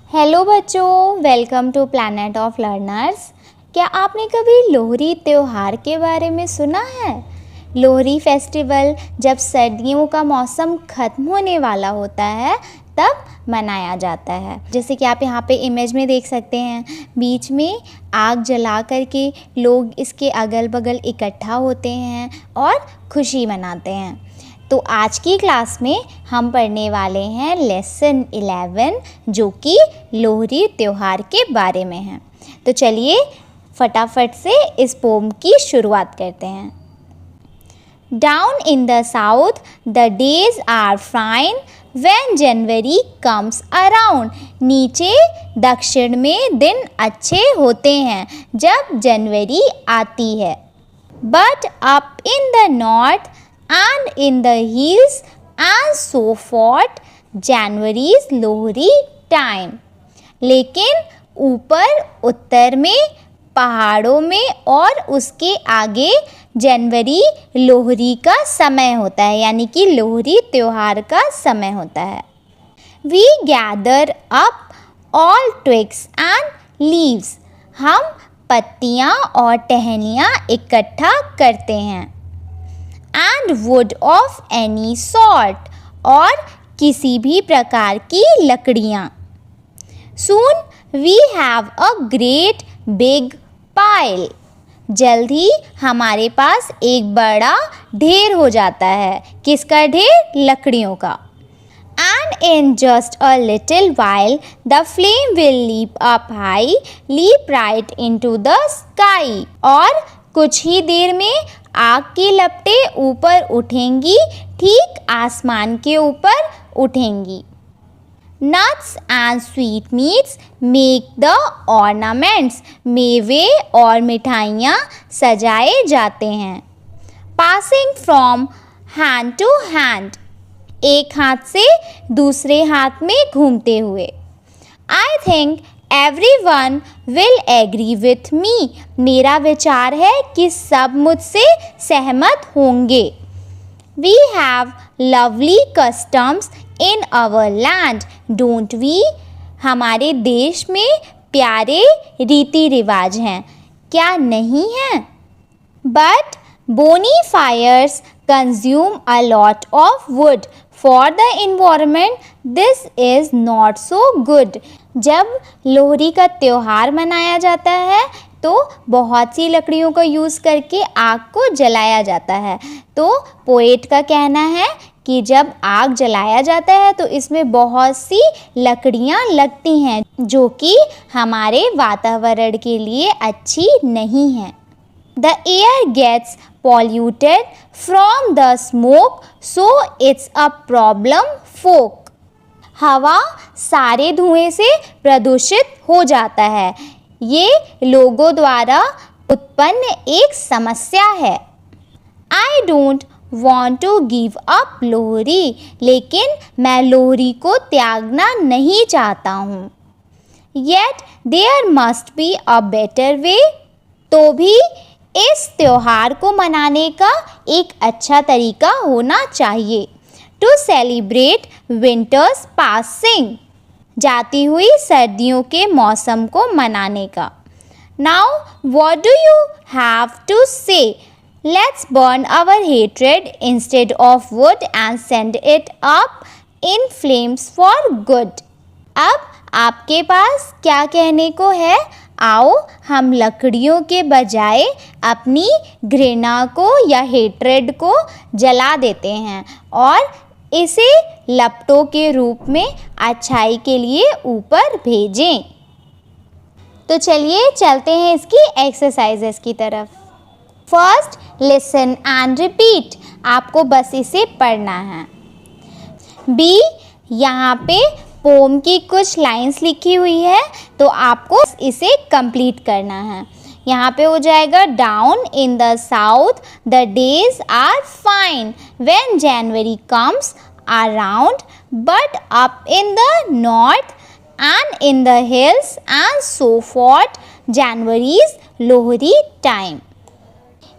Hello बच्चों, welcome to planet of learners. क्या आपने कभी लोहड़ी त्योहार के बारे में सुना है? लोहड़ी फेस्टिवल जब सर्दियों का मौसम ख़त्म होने वाला होता है तब मनाया जाता है। जैसे कि आप यहाँ पे इमेज में देख सकते हैं, बीच में आग जला करके लोग इसके अगल बगल इकट्ठा होते हैं और खुशी मनाते हैं। तो आज की क्लास में हम पढ़ने वाले हैं लेसन 11 जो कि लोहड़ी त्योहार के बारे में है। तो चलिए फटाफट से इस पोम की शुरुआत करते हैं। Down in the south, the days are fine when January comes around. नीचे दक्षिण में दिन अच्छे होते हैं जब जनवरी आती है। But up in the north and in the hills and so forth, January's Lohri time. लेकिन ऊपर उत्तर में, पहाड़ों में और उसके आगे जनवरी लोहड़ी का समय होता है, यानी कि लोहड़ी त्योहार का समय होता है। We gather up all twigs and leaves. हम पत्तियाँ और टहनियाँ इकट्ठा करते हैं। And wood of any sort, और किसी भी प्रकार की लकड़ियाँ। Soon we have a great big pile. जल्द ही हमारे पास एक बड़ा ढेर हो जाता है। किसका ढेर? लकड़ियों का। And in just a little while the flame will leap up high, leap right into the sky. और कुछ ही देर में आग की लपटें ऊपर उठेंगी, ठीक आसमान के ऊपर उठेंगी। Nuts and sweetmeats make the ornaments. मेवे और मिठाइयाँ सजाए जाते हैं। Passing from hand to hand. एक हाथ से दूसरे हाथ में घूमते हुए। I think everyone will agree with me. मेरा विचार है कि सब मुझसे सहमत होंगे। We have lovely customs in our land, don't we? हमारे देश में प्यारे रीति रिवाज हैं, क्या नहीं हैं? But bonfires consume a lot of wood. For the environment, this is not so good. जब लोहड़ी का त्योहार मनाया जाता है तो बहुत सी लकड़ियों का यूज़ करके आग को जलाया जाता है। तो पोएट का कहना है कि जब आग जलाया जाता है तो इसमें बहुत सी लकड़ियाँ लगती हैं जो कि हमारे वातावरण के लिए अच्छी नहीं हैं। The air gets polluted from the smoke, so it's a problem folk. हवा सारे धुएं से प्रदूषित हो जाता है, ये लोगों द्वारा उत्पन्न एक समस्या है। I don't want to give up Lohri, लेकिन मैं लोहड़ी को त्यागना नहीं चाहता हूँ। Yet there must be a better way. तो भी इस त्योहार को मनाने का एक अच्छा तरीका होना चाहिए। To celebrate winter's passing. जाती हुई सर्दियों के मौसम को मनाने का। Now what do you have to say? Let's burn our hatred instead of wood and send it up in flames for good. अब आपके पास क्या कहने को है? आओ हम लकड़ियों के बजाय अपनी घृणा को या हेट्रेड को जला देते हैं और इसे लपटों के रूप में अच्छाई के लिए ऊपर भेजें। तो चलिए चलते हैं इसकी एक्सरसाइजेस की तरफ। First, listen and repeat. आपको बस इसे पढ़ना है। बी, यहाँ पे पोम की कुछ लाइंस लिखी हुई है तो आपको इसे कंप्लीट करना है। यहाँ पे हो जाएगा down in the south the days are fine when January comes around, but up in the north and in the hills and so forth January's Lohri time.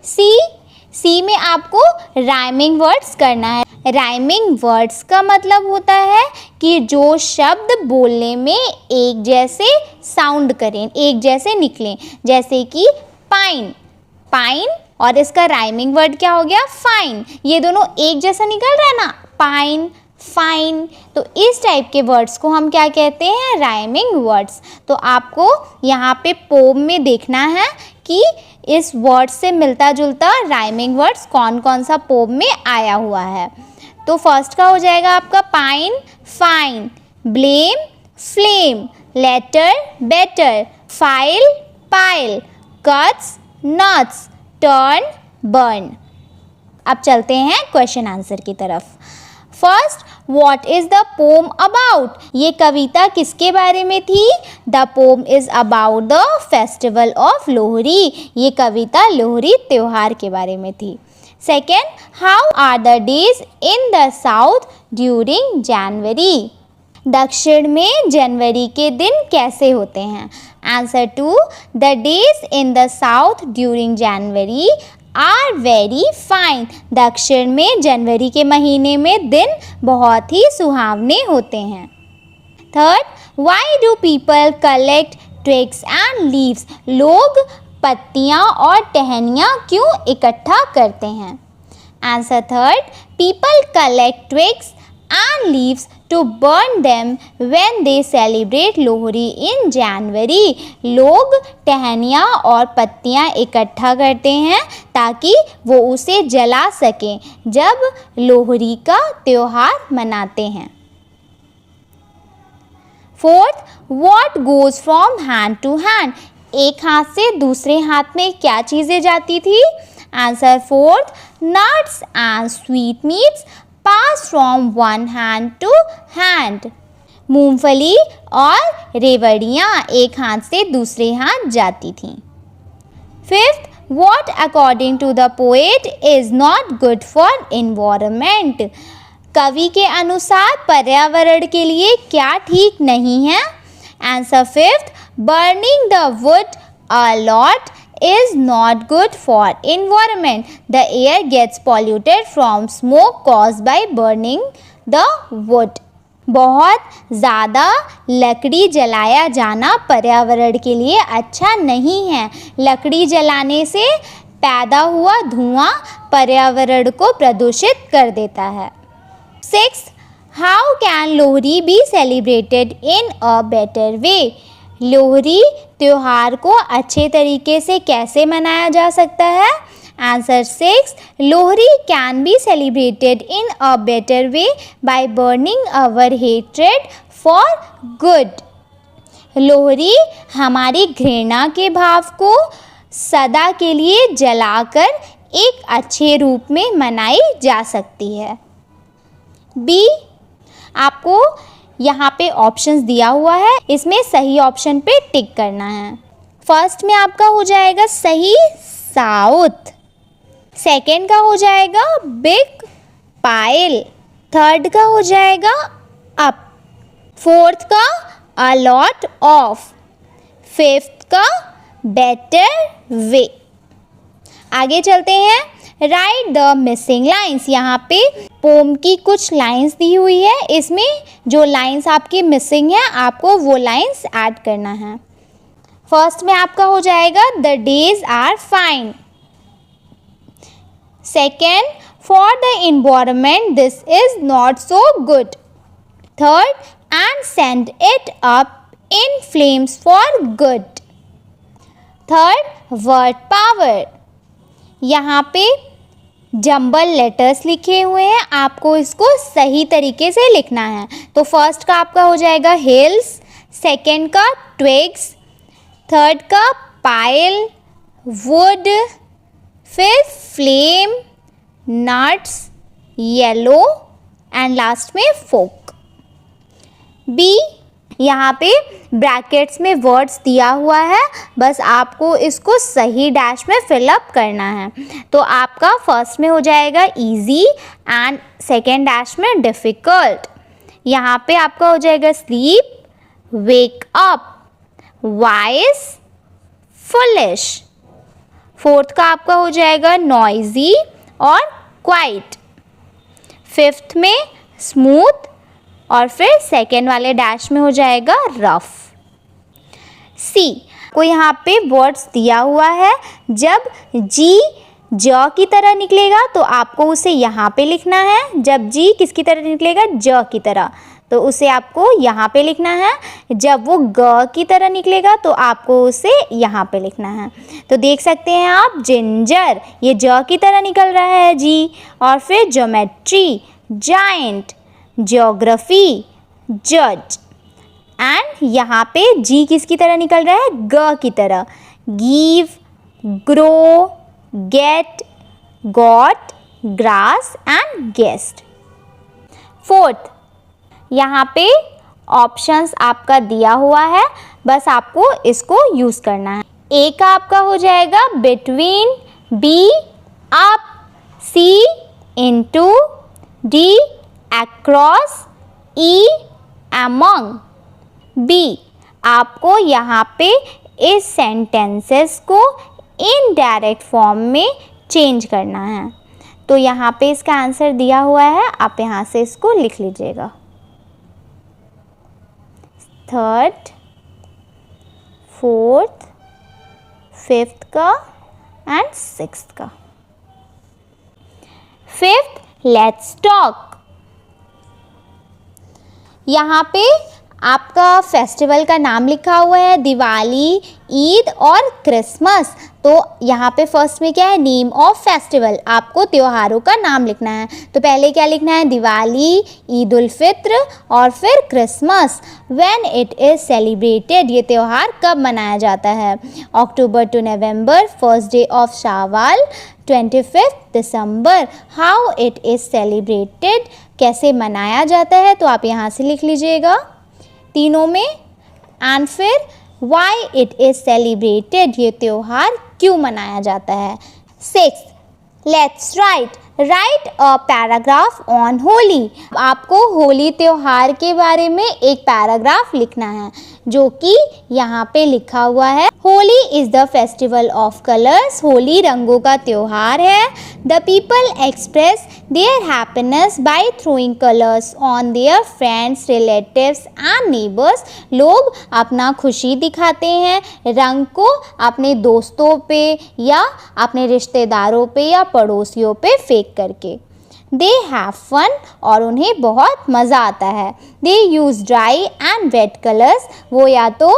See, see में आपको राइमिंग वर्ड्स करना है। राइमिंग वर्ड्स का मतलब होता है कि जो शब्द बोलने में एक जैसे साउंड करें, एक जैसे निकलें, जैसे कि पाइन, पाइन और इसका राइमिंग वर्ड क्या हो गया, फाइन। ये दोनों एक जैसा निकल रहा है ना, पाइन, फाइन। तो इस टाइप के वर्ड्स को हम क्या कहते हैं, राइमिंग वर्ड्स। तो आपको यहाँ पे पोम में देखना है कि इस वर्ड से मिलता जुलता राइमिंग वर्ड्स कौन कौन सा पोम में आया हुआ है। तो फर्स्ट का हो जाएगा आपका pine, fine, blame, flame, letter, better, file, pile, cuts, nuts, turn, burn. अब चलते हैं क्वेश्चन आंसर की तरफ। First, what is the poem about? ये कविता किसके बारे में थी? The poem is about the festival of Lohri. ये कविता लोहरी त्योहार के बारे में थी। Second, how are the days in the south during January? दक्षिण में जनवरी के दिन कैसे होते हैं? Answer to, the days in the south during January are very fine. दक्षिण में जनवरी के महीने में दिन बहुत ही सुहावने होते हैं। Third, why do people collect twigs and leaves? लोग पत्तियाँ और टहनियाँ क्यों इकट्ठा करते हैं? Answer third, people collect twigs and leaves to burn them when they celebrate Lohri in January। लोग टहनियाँ और पत्तियाँ इकट्ठा करते हैं ताकि वो उसे जला सकें जब लोहरी का त्योहार मनाते हैं। Fourth, what goes from hand to hand? एक हाथ से दूसरे हाथ में क्या चीज़ें जाती थी? Answer fourth, nuts and sweetmeats pass from one hand to hand. मूंगफली और रेवड़ियाँ एक हाथ से दूसरे हाथ जाती थीं। Fifth, what according to the poet is not good for environment? कवि के अनुसार पर्यावरण के लिए क्या ठीक नहीं है? Answer fifth, burning the wood a lot is not good for environment. The air gets polluted from smoke caused by burning the wood. बहुत ज़्यादा लकड़ी जलाया जाना पर्यावरण के लिए अच्छा नहीं है। लकड़ी जलाने से पैदा हुआ धुआं पर्यावरण को प्रदूषित कर देता है। 6. How can Lohri be celebrated in a better way? Lohri त्योहार को अच्छे तरीके से कैसे मनाया जा सकता है? Answer 6, Lohri can be celebrated in a better way by burning our hatred for good. Lohri हमारी घृणा के भाव को सदा के लिए जलाकर एक अच्छे रूप में मनाई जा सकती है। बी, आपको यहाँ पे ऑप्शंस दिया हुआ है, इसमें सही ऑप्शन पे टिक करना है। फर्स्ट में आपका हो जाएगा सही साउथ, सेकंड का हो जाएगा बिग पाइल, थर्ड का हो जाएगा अप, फोर्थ का अ लॉट ऑफ, फिफ्थ का बेटर वे। आगे चलते हैं। Right the missing lines. यहाँ पे पोम की कुछ लाइन्स दी हुई है, इसमें जो लाइन्स आपकी मिसिंग है आपको वो लाइन्स ऐड करना है। फर्स्ट में आपका हो जाएगा the days are fine, second for the environment this is not so good, third and send it up in flames for good, third word power. यहाँ पे जंबल लेटर्स लिखे हुए हैं, आपको इसको सही तरीके से लिखना है। तो फर्स्ट का आपका हो जाएगा हिल्स, सेकंड का ट्विग्स, थर्ड का पाइल, वुड, फिर flame, nuts, yellow and last में फोक। बी, यहाँ पे ब्रैकेट्स में वर्ड्स दिया हुआ है, बस आपको इसको सही डैश में फिलअप करना है। तो आपका फर्स्ट में हो जाएगा इजी एंड सेकेंड डैश में डिफ़िकल्ट। यहाँ पे आपका हो जाएगा sleep, wake up, wise, foolish, fourth का आपका हो जाएगा नॉइजी और क्वाइट। फिफ्थ में स्मूथ और फिर सेकेंड वाले डैश में हो जाएगा रफ। सी को यहाँ पे वर्ड्स दिया हुआ है, जब जी ज की तरह निकलेगा तो आपको उसे यहाँ पे लिखना है, जब जी किसकी तरह निकलेगा, ज की तरह, तो उसे आपको यहाँ पे लिखना है। जब वो ग की तरह निकलेगा तो आपको उसे यहाँ पे लिखना है। तो देख सकते हैं आप, जिंजर ये ज की तरह निकल रहा है जी, और फिर ज्योमेट्री, जाइंट, ज्योग्राफी, जज, एंड यहाँ पे जी किसकी तरह निकल रहा है, ग की तरह, give, grow, get, got, grass and guest. Fourth, यहाँ पे ऑप्शंस आपका दिया हुआ है, बस आपको इसको यूज़ करना है। ए का आपका हो जाएगा between, B up, C into, D across, E among. B आपको यहाँ पे इस सेंटेंसेस को इनडायरेक्ट फॉर्म में चेंज करना है। तो यहाँ पे इसका आंसर दिया हुआ है, आप यहाँ से इसको लिख लीजिएगा। थर्ड, फोर्थ, फिफ्थ का एंड सिक्स्थ का। Fifth, let's talk. यहाँ पे आपका फेस्टिवल का नाम लिखा हुआ है, दिवाली, ईद और क्रिसमस। तो यहाँ पे फर्स्ट में क्या है, नेम ऑफ फेस्टिवल, आपको त्योहारों का नाम लिखना है। तो पहले क्या लिखना है, दिवाली, ईद उल फित्र और फिर Christmas. When it is celebrated, ये त्यौहार कब मनाया जाता है, October to November, first day of Shawwal, 25 December. How it is celebrated, कैसे मनाया जाता है, तो आप यहाँ से लिख लीजिएगा तीनों में। एंड फिर वाई इट इज़ सेलिब्रेटेड, ये त्यौहार क्यों मनाया जाता है। 6, let's write a paragraph on Holi. आपको होली त्यौहार के बारे में एक पैराग्राफ लिखना है, जो कि यहाँ पे लिखा हुआ है, Holi is the festival of colours. Holi रंगों का त्यौहार है। The people express their happiness bye throwing colours on their friends, relatives and neighbours. लोग अपना खुशी दिखाते हैं रंग को अपने दोस्तों पे या अपने रिश्तेदारों पे या पड़ोसियों पे फेंक करके। दे हैव फन, और उन्हें बहुत मज़ा आता है। They use dry and wet colours, वो या तो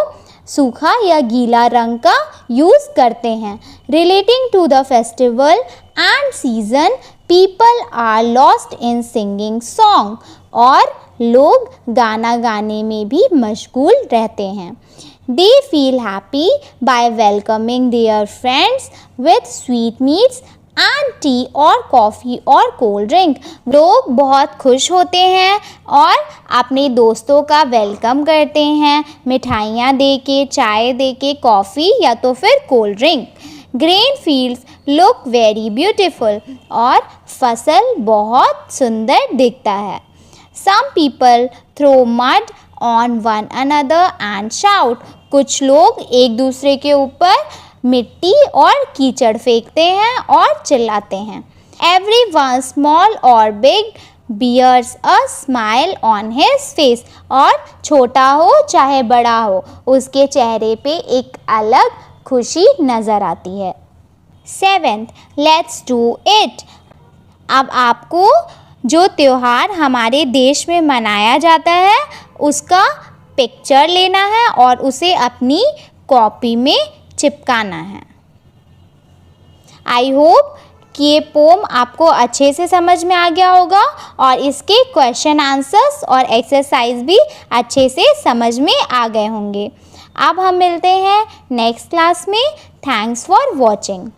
सूखा या गीला रंग का यूज़ करते हैं। Relating to the festival and season, people are lost in singing song, और लोग गाना गाने में भी मशगूल रहते हैं। They feel happy by welcoming their friends with sweet meats and tea और कॉफ़ी और कोल्ड ड्रिंक। लोग बहुत खुश होते हैं और अपने दोस्तों का वेलकम करते हैं मिठाइयाँ दे के, चाय दे के, कॉफ़ी या तो फिर cold drink. Grain fields look very beautiful, और फसल बहुत सुंदर दिखता है। Some people throw mud on one another and shout. कुछ लोग एक दूसरे के ऊपर मिट्टी और कीचड़ फेंकते हैं और चिल्लाते हैं। Everyone small or big bears a smile on his face, और छोटा हो चाहे बड़ा हो, उसके चेहरे पे एक अलग खुशी नज़र आती है। 7th, let's do it। अब आपको जो त्यौहार हमारे देश में मनाया जाता है उसका पिक्चर लेना है और उसे अपनी कॉपी में चिपकाना है। आई होप कि ये पोम आपको अच्छे से समझ में आ गया होगा और इसके क्वेश्चन आंसर्स और एक्सरसाइज भी अच्छे से समझ में आ गए होंगे। अब हम मिलते हैं नेक्स्ट क्लास में। Thanks for watching.